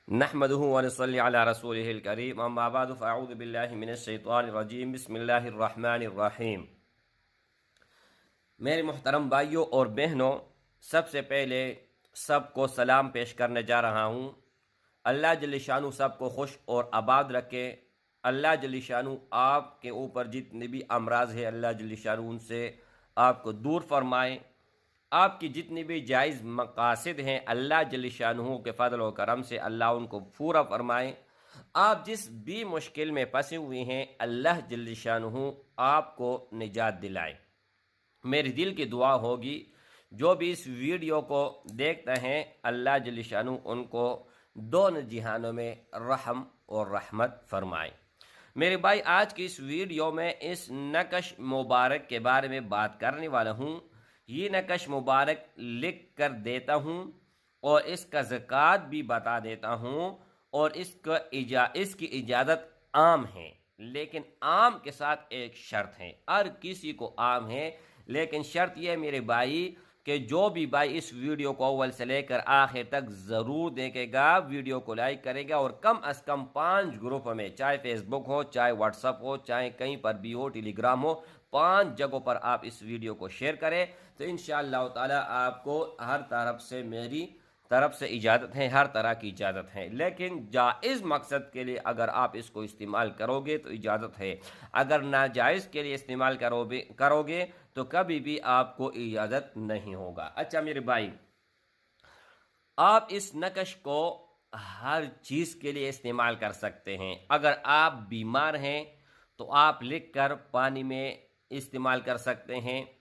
नहमदुहु व नसल्ली अला रसूलिहिल करीम अम्मा बअद फ़अऊज़ु बिल्लाहि मिनश शैतानिर रजीम बिस्मिल्लाहिर रहमानिर रहीम। मेरे मोहतरम भाइयों और बहनों, सबसे पहले सबको सलाम पेश करने जा रहा हूँ। अल्लाह जल्ल शानु सबको खुश और आबाद रखे। अल्लाह जल्ल शानु आपके ऊपर जितने भी अमराज है अल्लाह जल्ल शानु उनसे आपको दूर फरमाए। आपकी जितनी भी जायज़ मकासद हैं अल्लाह जल्ल शानुहू के फ़ज़ल व करम से अल्लाह उनको पूरा फरमाए। आप जिस भी मुश्किल में फंसे हुए हैं अल्लाह जल्ल शानुहू आपको निजात दिलाए। मेरी दिल की दुआ होगी जो भी इस वीडियो को देखते हैं अल्लाह जल्ल शानु उनको दोनों जिहानों में रहम और रहमत फरमाए। मेरे भाई, आज की इस वीडियो में इस नकश मुबारक के बारे में बात करने वाला हूँ। ये नकश मुबारक लिख कर देता हूँ और इसका ज़कात भी बता देता हूँ और इसकी इजाज़त आम है, लेकिन आम के साथ एक शर्त है। हर किसी को आम है, लेकिन शर्त यह है मेरे भाई कि जो भी भाई इस वीडियो को अव्वल से लेकर आखिर तक ज़रूर देखेगा, वीडियो को लाइक करेगा और कम अज़ कम 5 ग्रुप में, चाहे फेसबुक हो, चाहे व्हाट्सअप हो, चाहे कहीं पर भी हो, टेलीग्राम हो, 5 जगहों पर आप इस वीडियो को शेयर करें तो इंशाअल्लाह ताला आपको हर तरफ से मेरी तरफ से इजाज़त है, हर तरह की इजाज़त है। लेकिन जायज़ मकसद के लिए अगर आप इसको इस्तेमाल करोगे तो इजाज़त है, अगर नाजायज़ के लिए इस्तेमाल करोगे तो कभी भी आपको इजाज़त नहीं होगा। अच्छा मेरे भाई, आप इस नकश को हर चीज़ के लिए इस्तेमाल कर सकते हैं। अगर आप बीमार हैं तो आप लिख कर पानी में इस्तेमाल कर सकते हैं।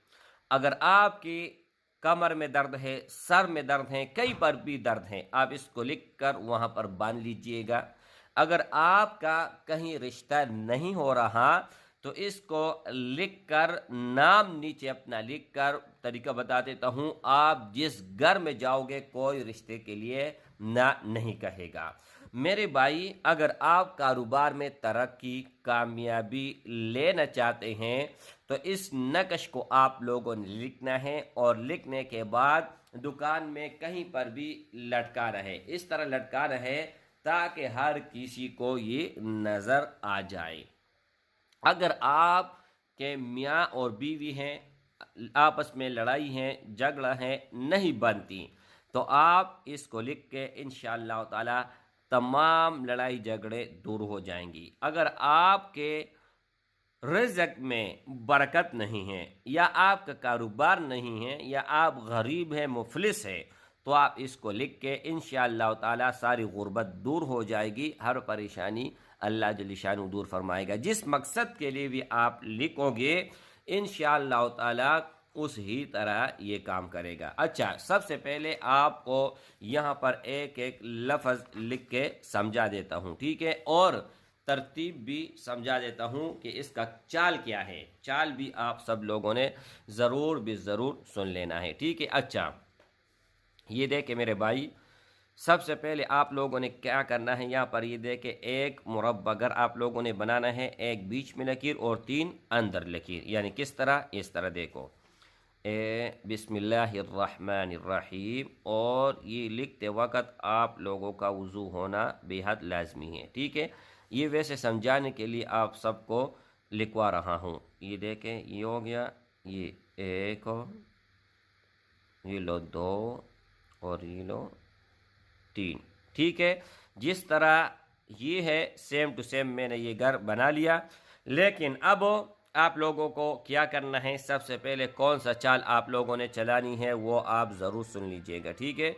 अगर आपकी कमर में दर्द है, सर में दर्द है, कहीं पर भी दर्द है, आप इसको लिख कर वहाँ पर बांध लीजिएगा। अगर आपका कहीं रिश्ता नहीं हो रहा तो इसको लिख कर नाम नीचे अपना लिख कर तरीका बता देता हूँ। आप जिस घर में जाओगे कोई रिश्ते के लिए ना नहीं कहेगा। मेरे भाई, अगर आप कारोबार में तरक्की कामयाबी लेना चाहते हैं तो इस नकश को आप लोगों ने लिखना है और लिखने के बाद दुकान में कहीं पर भी लटका रहे, इस तरह लटका रहे ताकि हर किसी को ये नज़र आ जाए। अगर आप के मियाँ और बीवी हैं, आपस में लड़ाई है, झगड़ा है, नहीं बनती, तो आप इसको लिख के इंशाअल्लाह ताला तमाम लड़ाई झगड़े दूर हो जाएंगी। अगर आपके रिज़्क़ में बरकत नहीं है या आपका कारोबार नहीं है या आप गरीब हैं, मुफलिस है, तो आप इसको लिख के इंशाअल्लाह ताला सारी गुर्बत दूर हो जाएगी, हर परेशानी अल्लाह जल्ल शानु दूर फरमाएगा। जिस मकसद के लिए भी आप लिखोगे इंशाअल्लाह ताला उस ही तरह ये काम करेगा। अच्छा, सबसे पहले आपको यहाँ पर एक एक लफ्ज़ लिख के समझा देता हूँ, ठीक है, और तरतीब भी समझा देता हूँ कि इसका चाल क्या है। चाल भी आप सब लोगों ने ज़रूर सुन लेना है, ठीक है। अच्छा, ये देखे मेरे भाई, सबसे पहले आप लोगों ने क्या करना है, यहाँ पर ये देखे एक मुरब्बा अगर आप लोगों ने बनाना है, एक बीच में लकीर और 3 अंदर लकीर, यानी किस तरह, इस तरह देखो बिस्मिल्लाहिर्रहमानिर्रहीम। और ये लिखते वक्त आप लोगों का वज़ू होना बेहद लाजमी है, ठीक है। ये वैसे समझाने के लिए आप सबको लिखवा रहा हूँ। ये देखें, ये हो गया, ये 1, ये लो 2 और ये लो 3, ठीक है। जिस तरह ये है सेम टू सेम मैंने ये घर बना लिया। लेकिन अब आप लोगों को क्या करना है, सबसे पहले कौन सा चाल आप लोगों ने चलानी है वो आप ज़रूर सुन लीजिएगा, ठीक है।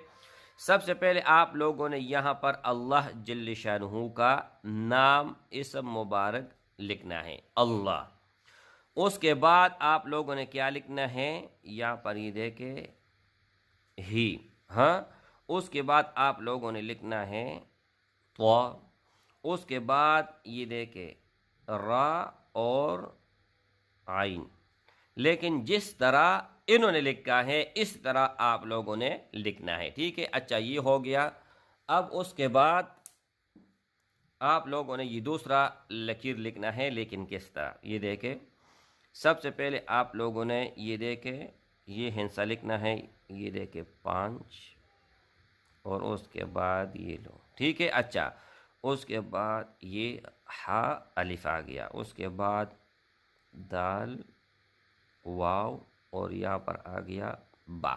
सबसे पहले आप लोगों ने यहाँ पर अल्लाह जल्ल शानुहु का नाम इस्म मुबारक लिखना है, अल्लाह। उसके बाद आप लोगों ने क्या लिखना है, यहाँ पर ये देखे ही, हाँ। उसके बाद आप लोगों ने लिखना है तो, उसके बाद ये देखे रा और आइन। लेकिन जिस तरह इन्होंने लिखा है इस तरह आप लोगों ने लिखना है, ठीक है। अच्छा, ये हो गया। अब उसके बाद आप लोगों ने ये दूसरा लकीर लिखना है, लेकिन किस तरह, ये देखे सबसे पहले आप लोगों ने ये देखे ये हिंसा लिखना है, ये देखे 5 और उसके बाद ये लो, ठीक है। अच्छा, उसके बाद ये हा अलिफ आ गया, उसके बाद दाल वाव और यहाँ पर आ गया बा।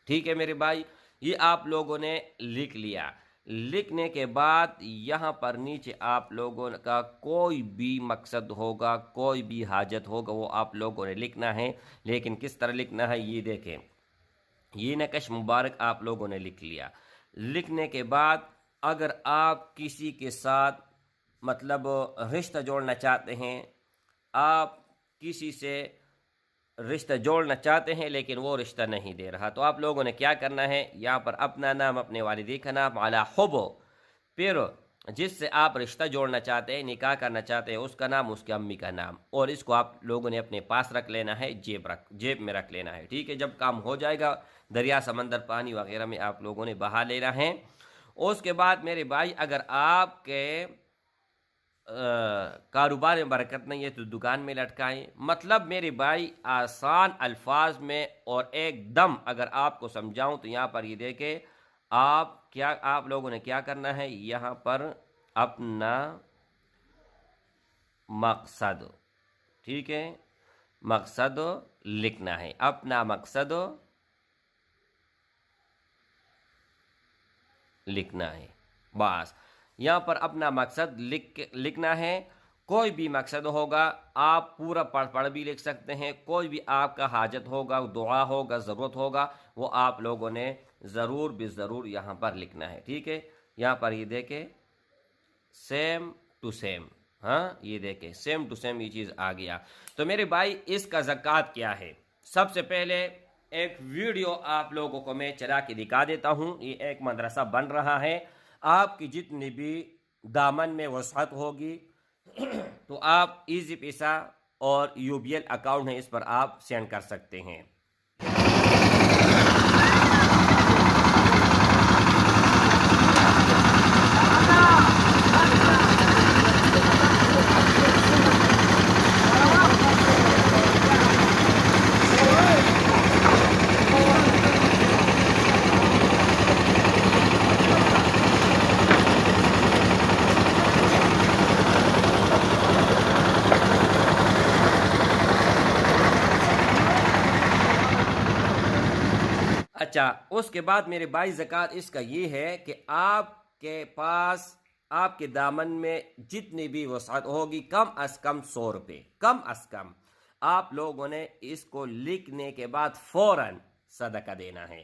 ठीक है मेरे भाई, ये आप लोगों ने लिख लिया। लिखने के बाद यहाँ पर नीचे आप लोगों का कोई भी मकसद होगा, कोई भी हाजत होगा, वो आप लोगों ने लिखना है। लेकिन किस तरह लिखना है ये देखें। ये नकश मुबारक आप लोगों ने लिख लिया। लिखने के बाद अगर आप किसी के साथ मतलब रिश्ता जोड़ना चाहते हैं, आप किसी से रिश्ता जोड़ना चाहते हैं लेकिन वो रिश्ता नहीं दे रहा, तो आप लोगों ने क्या करना है, यहाँ पर अपना नाम, अपने वालिदी का नाम, अला हुबो, फिर जिससे आप रिश्ता जोड़ना चाहते हैं, निकाह करना चाहते हैं, उसका नाम, उसकी अम्मी का नाम, और इसको आप लोगों ने अपने पास रख लेना है, जेब में रख लेना है। ठीक है, जब काम हो जाएगा दरिया समंदर पानी वगैरह में आप लोगों ने बहा लेना है। उसके बाद मेरे भाई अगर आपके कारोबार में बरकत नहीं है तो दुकान में लटकाएं। मतलब मेरे भाई आसान अल्फाज में और एकदम अगर आपको समझाऊं तो यहाँ पर ये देखें, आप लोगों ने क्या करना है, यहाँ पर अपना मकसद, ठीक है, मकसद लिखना है, अपना मकसद लिखना है। बस यहाँ पर अपना मकसद लिखना है। कोई भी मकसद होगा, आप पूरा पढ़ भी लिख सकते हैं। कोई भी आपका हाजत होगा, दुआ होगा, ज़रूरत होगा, वो आप लोगों ने ज़रूर ज़रूर यहाँ पर लिखना है। ठीक है, यहाँ पर ये देखें सेम टू सेम, हाँ ये देखें सेम टू सेम ये चीज़ आ गया। तो मेरे भाई इसका ज़कात क्या है, सबसे पहले एक वीडियो आप लोगों को मैं चला के दिखा देता हूँ। ये एक मदरसा बन रहा है, आपकी जितनी भी दामन में वसात होगी तो आप इजी पैसा और यूबीएल अकाउंट है, इस पर आप सेंड कर सकते हैं। अच्छा, उसके बाद मेरे भाई ज़कात इसका ये है कि आपके पास आपके दामन में जितनी भी वसात होगी कम अज़ कम 100 रुपये, कम अज़ कम आप लोगों ने इसको लिखने के बाद फ़ौरन सदका देना है।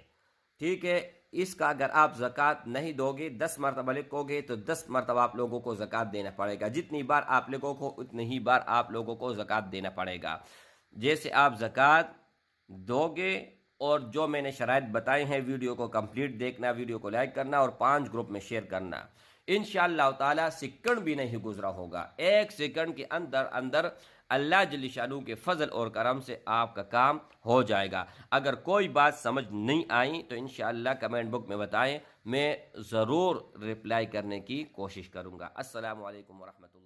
ठीक है, इसका अगर आप ज़कात नहीं दोगे, 10 मरतबा लिखोगे तो 10 मरतबा आप लोगों को ज़कात देना पड़ेगा। जितनी बार आप लिखो को उतनी ही बार आप लोगों को ज़कात देना पड़ेगा। जैसे आप ज़कात दोगे और जो मैंने शराइत बताए हैं, वीडियो को कंप्लीट देखना, वीडियो को लाइक करना और 5 ग्रुप में शेयर करना। इंशाअल्लाह ताला सेकंड भी नहीं गुजरा होगा, 1 सेकंड के अंदर अंदर अल्लाह जल्ल शानू के फजल और करम से आपका काम हो जाएगा। अगर कोई बात समझ नहीं आई तो इंशाअल्लाह कमेंट बुक में बताएं, मैं ज़रूर रिप्लाई करने की कोशिश करूँगा। अस्सलामु अलैकुम व रहमतुल्लाह।